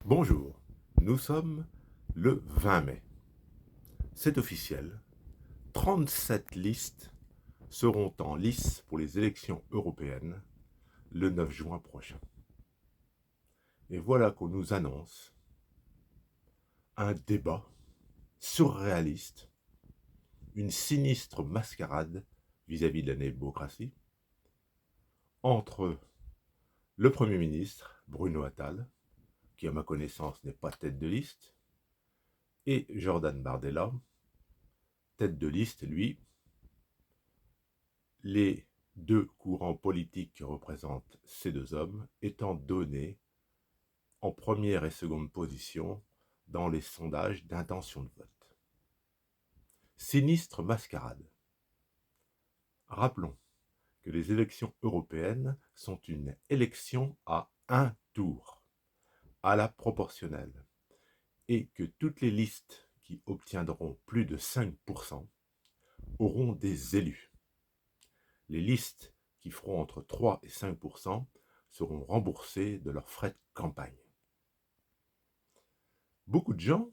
Bonjour, nous sommes le 20 mai. C'est officiel, 37 listes seront en lice pour les élections européennes le 9 juin prochain. Et voilà qu'on nous annonce un débat surréaliste, une sinistre mascarade vis-à-vis de la démocratie entre le Premier ministre, Bruno Attal, qui à ma connaissance n'est pas tête de liste, et Jordan Bardella, tête de liste, lui, les deux courants politiques qui représentent ces deux hommes étant donnés en première et seconde position dans les sondages d'intention de vote. Sinistre mascarade. Rappelons que les élections européennes sont une élection à un tour, à la proportionnelle, et que toutes les listes qui obtiendront plus de 5% auront des élus. Les listes qui feront entre 3 et 5% seront remboursées de leurs frais de campagne. Beaucoup de gens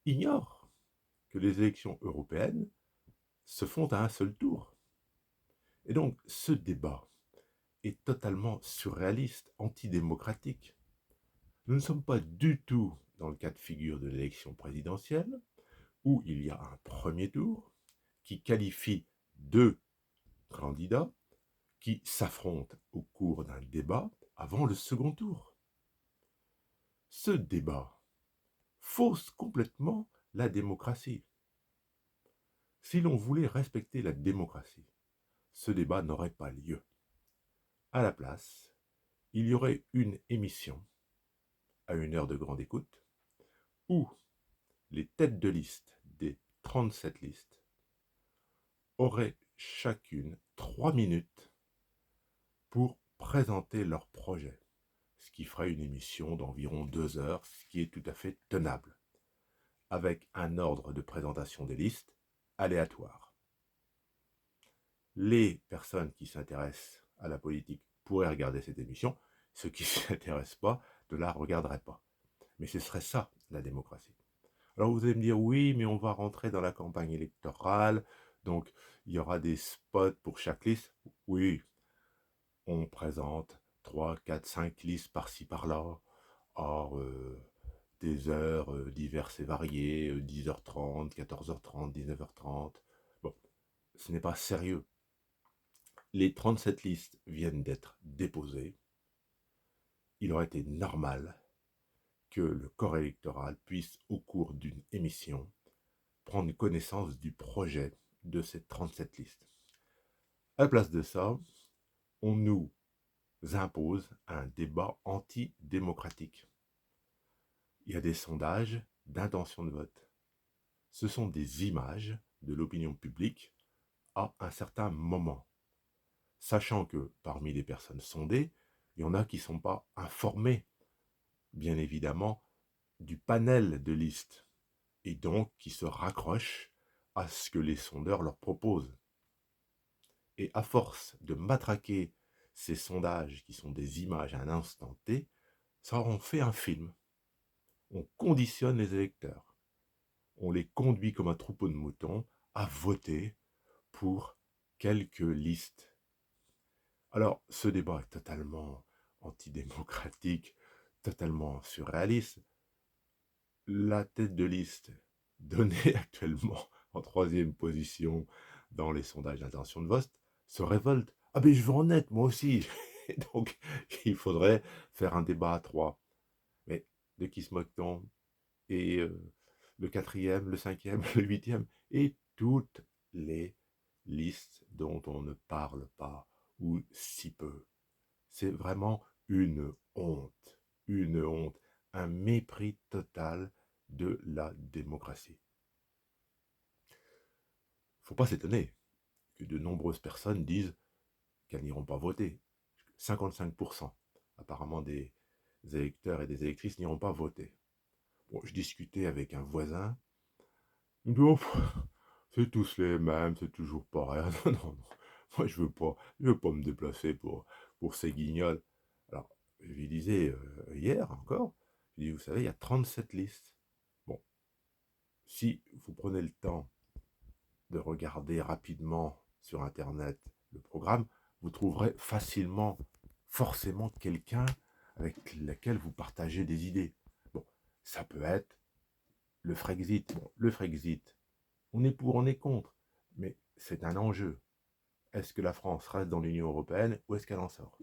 ignorent que les élections européennes se font à un seul tour. Et donc ce débat est totalement surréaliste, antidémocratique. Nous ne sommes pas du tout dans le cas de figure de l'élection présidentielle, où il y a un premier tour qui qualifie deux candidats qui s'affrontent au cours d'un débat avant le second tour. Ce débat fausse complètement la démocratie. Si l'on voulait respecter la démocratie, ce débat n'aurait pas lieu. À la place, il y aurait une émission à une heure de grande écoute où les têtes de liste des 37 listes auraient chacune 3 minutes pour présenter leur projet, ce qui ferait une émission d'environ 2 heures, ce qui est tout à fait tenable, avec un ordre de présentation des listes aléatoire. Les personnes qui s'intéressent à la politique pourraient regarder cette émission, ceux qui ne s'intéressent pas ne la regarderaient pas. Mais ce serait ça, la démocratie. Alors vous allez me dire, oui, mais on va rentrer dans la campagne électorale, donc il y aura des spots pour chaque liste. Oui, on présente 3, 4, 5 listes par-ci, par-là, à des heures diverses et variées, 10h30, 14h30, 19h30. Bon, ce n'est pas sérieux. Les 37 listes viennent d'être déposées. Il aurait été normal que le corps électoral puisse, au cours d'une émission, prendre connaissance du projet de ces 37 listes. À la place de ça, on nous impose un débat antidémocratique. Il y a des sondages d'intention de vote. Ce sont des images de l'opinion publique à un certain moment. Sachant que parmi les personnes sondées, il y en a qui ne sont pas informées, bien évidemment, du panel de listes, et donc qui se raccrochent à ce que les sondeurs leur proposent. Et à force de matraquer ces sondages qui sont des images à un instant T, ça en fait un film. On conditionne les électeurs. On les conduit comme un troupeau de moutons à voter pour quelques listes. Alors, ce débat est totalement antidémocratique, totalement surréaliste. La tête de liste donnée actuellement en troisième position dans les sondages d'intention de vote se révolte. Ah ben je veux en être moi aussi. Et donc il faudrait faire un débat à trois. Mais de qui se moque-t-on? Et le quatrième, le cinquième, le huitième, et toutes les listes dont on ne parle pas, ou si peu. C'est vraiment une honte, un mépris total de la démocratie. Il ne faut pas s'étonner que de nombreuses personnes disent qu'elles n'iront pas voter. 55% apparemment des électeurs et des électrices n'iront pas voter. Bon, je discutais avec un voisin, il me dit, oh, c'est tous les mêmes, c'est toujours pareil. Non, non, non, moi je veux pas me déplacer pour ces guignols. Alors, je lui disais hier encore, Il dit, vous savez, il y a 37 listes. Bon, si vous prenez le temps de regarder rapidement sur Internet le programme, vous trouverez facilement, forcément, quelqu'un avec lequel vous partagez des idées. Bon, ça peut être le Frexit. Bon, le Frexit, on est pour, on est contre, mais c'est un enjeu. Est-ce que la France reste dans l'Union européenne ou est-ce qu'elle en sort?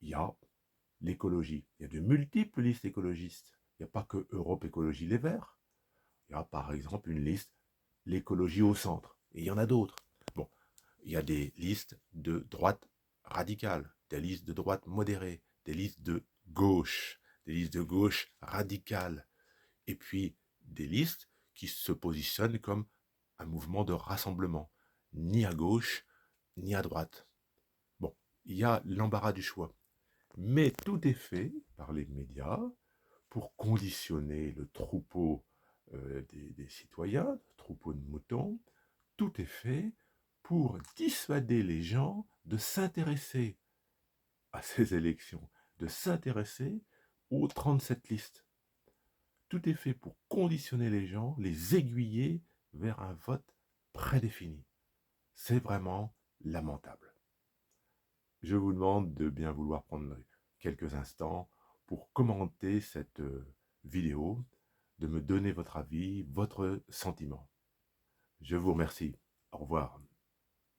Il y a l'écologie. Il y a de multiples listes écologistes. Il n'y a pas que Europe Écologie Les Verts. Il y a par exemple une liste, l'écologie au centre. Et il y en a d'autres. Bon, il y a des listes de droite radicale, des listes de droite modérée, des listes de gauche radicales, et puis des listes qui se positionnent comme un mouvement de rassemblement, ni à gauche, ni à droite. Bon, il y a l'embarras du choix. Mais tout est fait par les médias pour conditionner le troupeau des citoyens, le troupeau de moutons. Tout est fait pour dissuader les gens de s'intéresser à ces élections, de s'intéresser aux 37 listes. Tout est fait pour conditionner les gens, les aiguiller vers un vote prédéfini. C'est vraiment lamentable. Je vous demande de bien vouloir prendre quelques instants pour commenter cette vidéo, de me donner votre avis, votre sentiment. Je vous remercie. Au revoir.